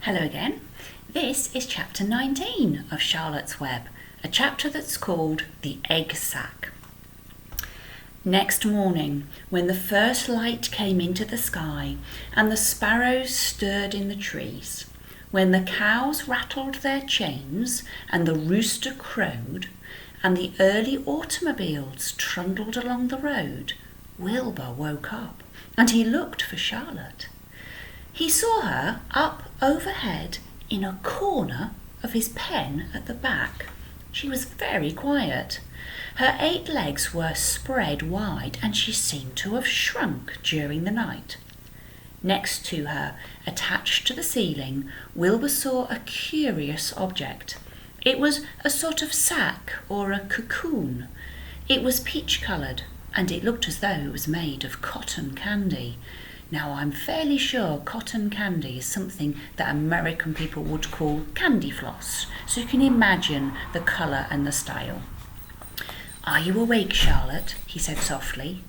Hello again. This is chapter 19 of Charlotte's Web, a chapter that's called The Egg Sac. Next morning, when the first light came into the sky and the sparrows stirred in the trees, when the cows rattled their chains and the rooster crowed and the early automobiles trundled along the road, Wilbur woke up and he looked for Charlotte. He saw her up overhead in a corner of his pen at the back. She was very quiet. Her 8 legs were spread wide and she seemed to have shrunk during the night. Next to her, attached to the ceiling, Wilbur saw a curious object. It was a sort of sack or a cocoon. It was peach-coloured and it looked as though it was made of cotton candy. Now, I'm fairly sure cotton candy is something that American people would call candy floss, so you can imagine the colour and the style. "Are you awake, Charlotte?" he said softly.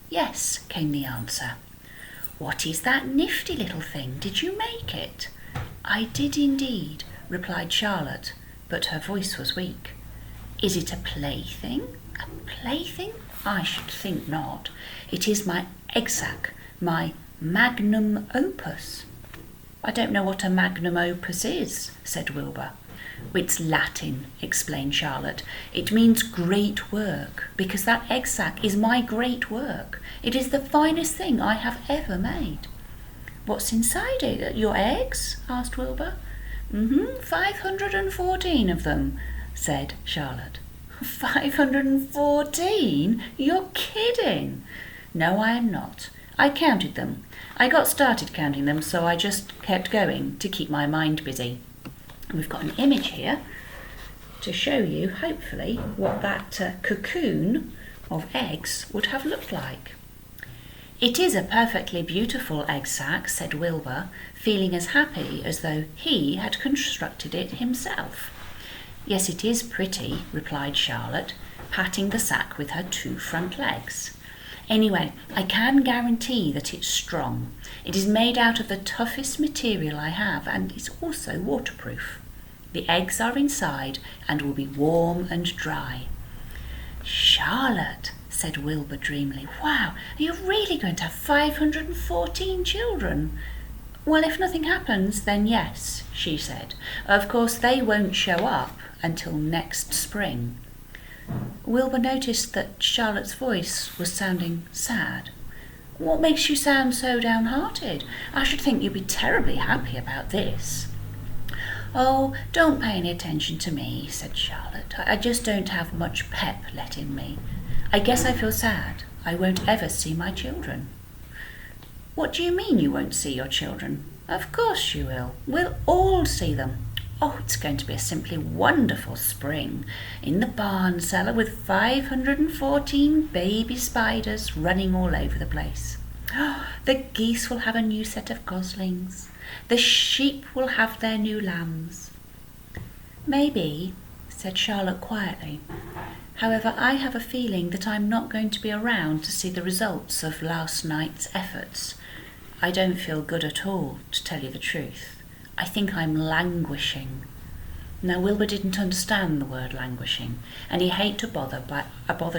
"Yes," came the answer. "What is that nifty little thing? Did you make it?" "I did indeed," replied Charlotte, but her voice was weak. "Is it a plaything?" "A plaything? I should think not. It is my egg sac, my magnum opus." "I don't know what a magnum opus is," said Wilbur. "It's Latin," explained Charlotte. "It means great work, because that egg sac is my great work. It is the finest thing I have ever made." "What's inside it? Your eggs?" asked Wilbur. 514 of them," said Charlotte. 514? You're kidding." "No, I am not. I counted them. I got started counting them, so I just kept going to keep my mind busy." We've got an image here to show you, hopefully, what that cocoon of eggs would have looked like. "It is a perfectly beautiful egg sac," said Wilbur, feeling as happy as though he had constructed it himself. "Yes, it is pretty," replied Charlotte, patting the sac with her 2 front legs. "Anyway, I can guarantee that it's strong. It is made out of the toughest material I have, and it's also waterproof. The eggs are inside and will be warm and dry." "Charlotte," said Wilbur dreamily, "wow, are you really going to have 514 children?" "Well, if nothing happens, then yes," she said. "Of course, they won't show up until next spring." Wilbur noticed that Charlotte's voice was sounding sad. "What makes you sound so downhearted? I should think you'd be terribly happy about this." "Oh, don't pay any attention to me," said Charlotte. "I just don't have much pep let in me. I guess I feel sad. I won't ever see my children." "What do you mean you won't see your children?" "Of course you will. We'll all see them. Oh, it's going to be a simply wonderful spring in the barn cellar with 514 baby spiders running all over the place. Oh, the geese will have a new set of goslings. The sheep will have their new lambs." "Maybe," said Charlotte quietly. "However, I have a feeling that I'm not going to be around to see the results of last night's efforts. I don't feel good at all, to tell you the truth. I think I'm languishing." Now, Wilbur didn't understand the word languishing, and he hated to bother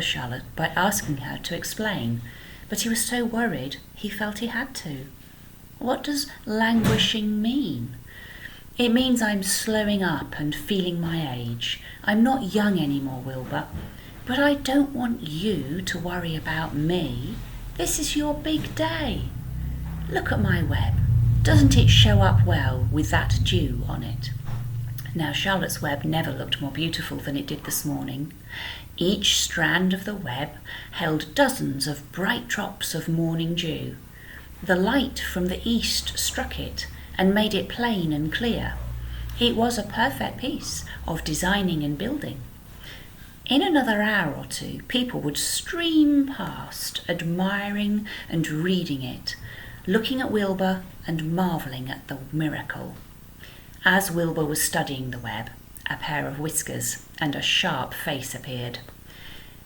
Charlotte by asking her to explain, but he was so worried he felt he had to. "What does languishing mean?" "It means I'm slowing up and feeling my age. I'm not young anymore, Wilbur. But I don't want you to worry about me. This is your big day. Look at my web. Doesn't it show up well with that dew on it?" Now, Charlotte's web never looked more beautiful than it did this morning. Each strand of the web held dozens of bright drops of morning dew. The light from the east struck it and made it plain and clear. It was a perfect piece of designing and building. In another hour or 2, people would stream past, admiring and reading it, looking at Wilbur and marvelling at the miracle. As Wilbur was studying the web, a pair of whiskers and a sharp face appeared.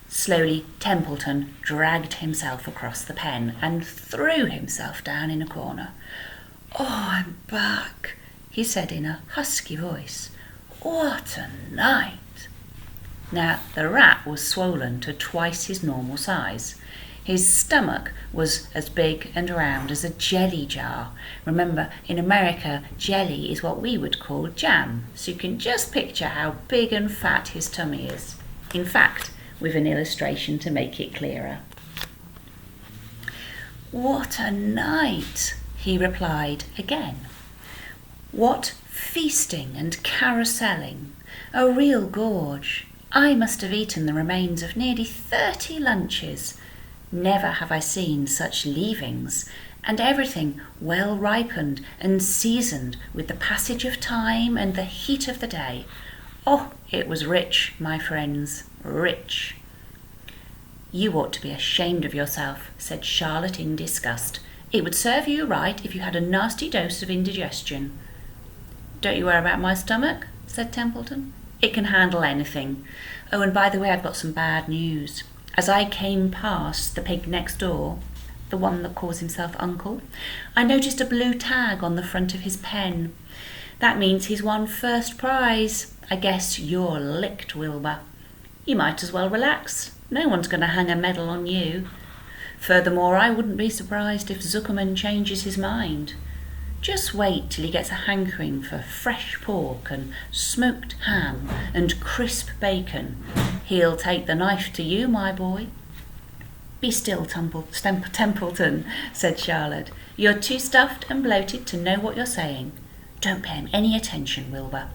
Slowly, Templeton dragged himself across the pen and threw himself down in a corner. "Oh, I'm back," he said in a husky voice. "What a night!" Now, the rat was swollen to twice his normal size. His stomach was as big and round as a jelly jar. Remember, in America, jelly is what we would call jam, so you can just picture how big and fat his tummy is. In fact, with an illustration to make it clearer. "What a night!" he replied again. "What feasting and carouselling! A real gorge! I must have eaten the remains of nearly 30 lunches. Never have I seen such leavings, and everything well ripened and seasoned with the passage of time and the heat of the day. Oh, it was rich, my friends, rich." "You ought to be ashamed of yourself," said Charlotte in disgust. "It would serve you right if you had a nasty dose of indigestion." "Don't you worry about my stomach," said Templeton. "It can handle anything. Oh, and by the way, I've got some bad news. As I came past the pig next door, the one that calls himself Uncle, I noticed a blue tag on the front of his pen. That means he's won first prize. I guess you're licked, Wilbur. You might as well relax. No one's going to hang a medal on you. Furthermore, I wouldn't be surprised if Zuckerman changes his mind. Just wait till he gets a hankering for fresh pork and smoked ham and crisp bacon. He'll take the knife to you, my boy." "Be still, Templeton," said Charlotte. "You're too stuffed and bloated to know what you're saying. Don't pay him any attention, Wilbur."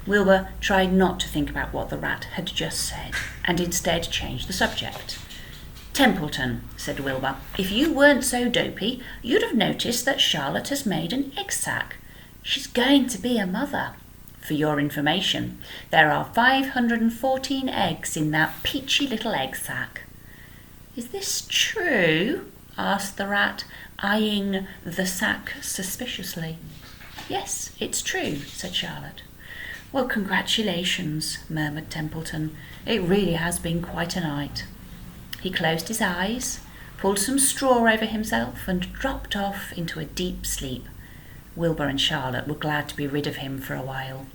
Wilbur tried not to think about what the rat had just said, and instead changed the subject. "Templeton," said Wilbur, "if you weren't so dopey, you'd have noticed that Charlotte has made an egg sac. She's going to be a mother. For your information, there are 514 eggs in that peachy little egg sac." "Is this true?" asked the rat, eyeing the sack suspiciously. "Yes, it's true," said Charlotte. "Well, congratulations," murmured Templeton. "It really has been quite a night." He closed his eyes, pulled some straw over himself, and dropped off into a deep sleep. Wilbur and Charlotte were glad to be rid of him for a while.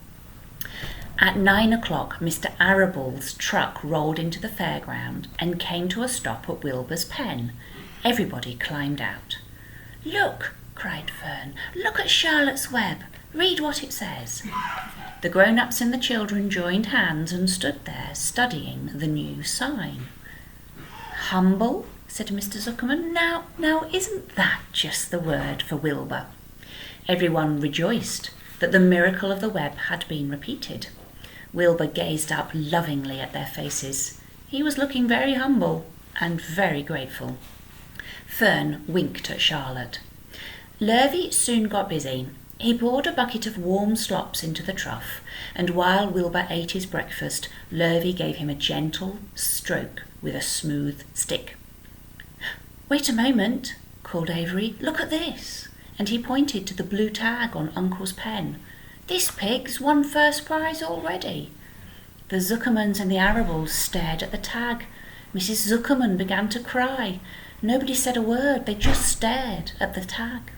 At 9 o'clock, Mr. Arable's truck rolled into the fairground and came to a stop at Wilbur's pen. Everybody climbed out. "Look!" cried Fern. "Look at Charlotte's web. Read what it says." The grown-ups and the children joined hands and stood there studying the new sign. "Humble," said Mr. Zuckerman. Now, isn't that just the word for Wilbur?" Everyone rejoiced that the miracle of the web had been repeated. Wilbur gazed up lovingly at their faces. He was looking very humble and very grateful. Fern winked at Charlotte. Lurvy soon got busy. He poured a bucket of warm slops into the trough, and while Wilbur ate his breakfast, Lurvy gave him a gentle stroke with a smooth stick. "Wait a moment," called Avery. "Look at this." And he pointed to the blue tag on Uncle's pen. "This pig's won first prize already." The Zuckermans and the Arables stared at the tag. Mrs. Zuckerman began to cry. Nobody said a word. They just stared at the tag.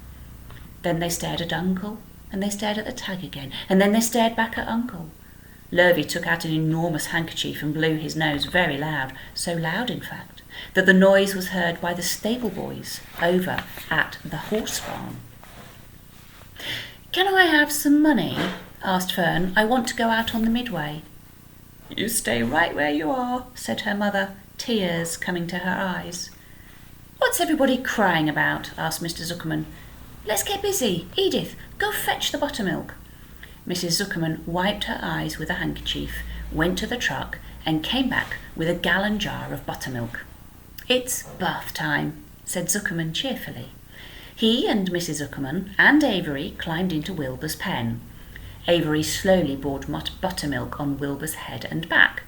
Then they stared at Uncle, and they stared at the tag again, and then they stared back at Uncle. Lurvy took out an enormous handkerchief and blew his nose very loud, so loud, in fact, that the noise was heard by the stable boys over at the horse farm. "Can I have some money?" asked Fern. "I want to go out on the Midway." "You stay right where you are," said her mother, tears coming to her eyes. "What's everybody crying about?" asked Mr. Zuckerman. "Let's get busy. Edith, go fetch the buttermilk." Mrs. Zuckerman wiped her eyes with a handkerchief, went to the truck, and came back with a gallon jar of buttermilk. "It's bath time," said Zuckerman cheerfully. He and Mrs. Zuckerman and Avery climbed into Wilbur's pen. Avery slowly poured buttermilk on Wilbur's head and back,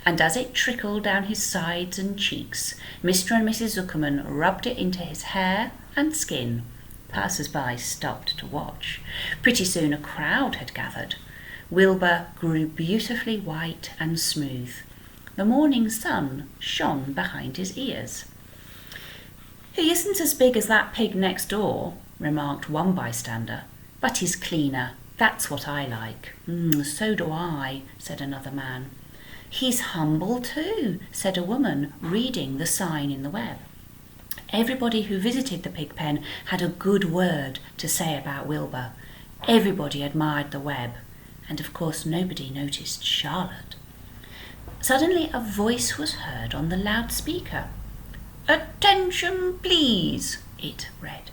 and as it trickled down his sides and cheeks, Mr. and Mrs. Zuckerman rubbed it into his hair and skin. Passers-by stopped to watch. Pretty soon a crowd had gathered. Wilbur grew beautifully white and smooth. The morning sun shone behind his ears. "He isn't as big as that pig next door," remarked one bystander, "but he's cleaner That's what I like. So do I, said another man. He's humble too, said a woman, reading the sign in the web. Everybody who visited the pig pen had a good word to say about Wilbur. Everybody admired the web, and of course nobody noticed Charlotte. Suddenly a voice was heard on the loudspeaker. "Attention, please," it read.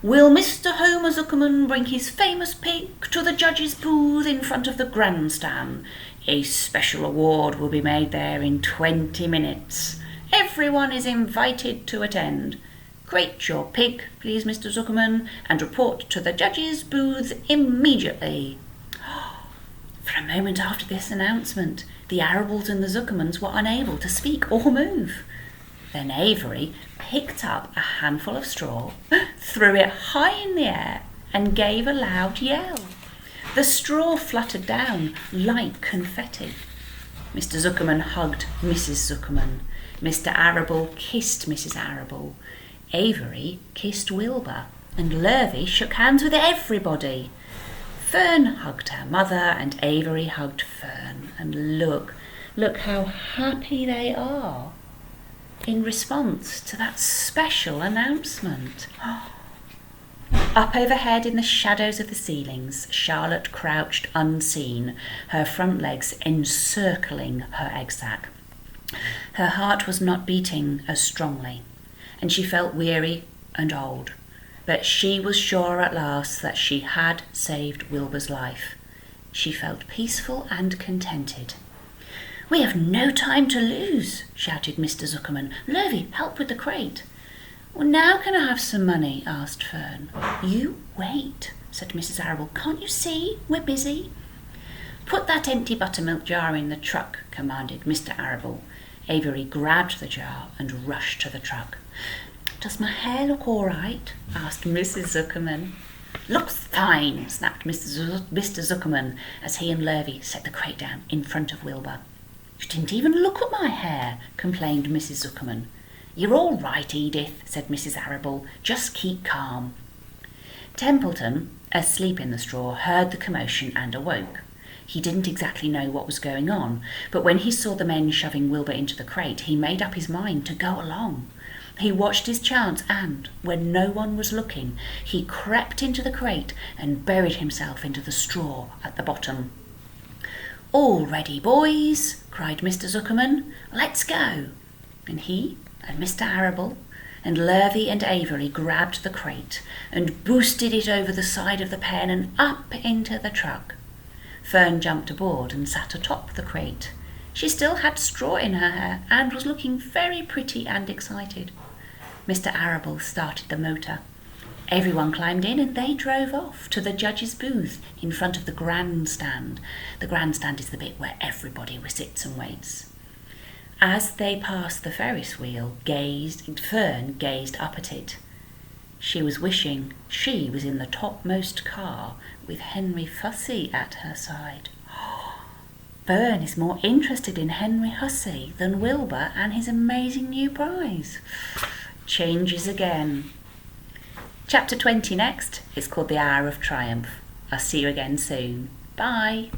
"Will Mr. Homer Zuckerman bring his famous pig to the judge's booth in front of the grandstand? A special award will be made there in 20 minutes. Everyone is invited to attend. Crate your pig, please, Mr. Zuckerman, and report to the judge's booth immediately." For a moment after this announcement, the Arables and the Zuckermans were unable to speak or move. Then Avery picked up a handful of straw, threw it high in the air, and gave a loud yell. The straw fluttered down like confetti. Mr. Zuckerman hugged Mrs. Zuckerman. Mr. Arable kissed Mrs. Arable. Avery kissed Wilbur, and Lurvy shook hands with everybody. Fern hugged her mother, and Avery hugged Fern. And look how happy they are in response to that special announcement. Up overhead in the shadows of the ceilings, Charlotte crouched unseen, her front legs encircling her egg sac. Her heart was not beating as strongly, and she felt weary and old, but she was sure at last that she had saved Wilbur's life. She felt peaceful and contented. "We have no time to lose," shouted Mr. Zuckerman. "Lurvy, help with the crate." "Well, now can I have some money?" asked Fern. "You wait," said Mrs. Arable. "Can't you see? We're busy." "Put that empty buttermilk jar in the truck," commanded Mr. Arable. Avery grabbed the jar and rushed to the truck. "Does my hair look all right?" asked Mrs. Zuckerman. "Looks fine," snapped Mr. Zuckerman as he and Lurvy set the crate down in front of Wilbur. "You didn't even look at my hair," complained Mrs. Zuckerman. "You're all right, Edith," said Mrs. Arable. "Just keep calm." Templeton, asleep in the straw, heard the commotion and awoke. He didn't exactly know what was going on, but when he saw the men shoving Wilbur into the crate, he made up his mind to go along. He watched his chance and, when no one was looking, he crept into the crate and buried himself into the straw at the bottom. "All ready, boys," cried Mr. Zuckerman. "Let's go." And he and Mr. Arable and Lurvy and Avery grabbed the crate and boosted it over the side of the pen and up into the truck. Fern jumped aboard and sat atop the crate. She still had straw in her hair and was looking very pretty and excited. Mr. Arable started the motor. Everyone climbed in and they drove off to the judge's booth in front of the grandstand. The grandstand is the bit where everybody sits and waits. As they passed the Ferris wheel, Fern gazed up at it. She was wishing she was in the topmost car with Henry Hussey at her side. Fern is more interested in Henry Hussey than Wilbur and his amazing new prize. Changes again. Chapter 20 next. It's called The Hour of Triumph. I'll see you again soon. Bye.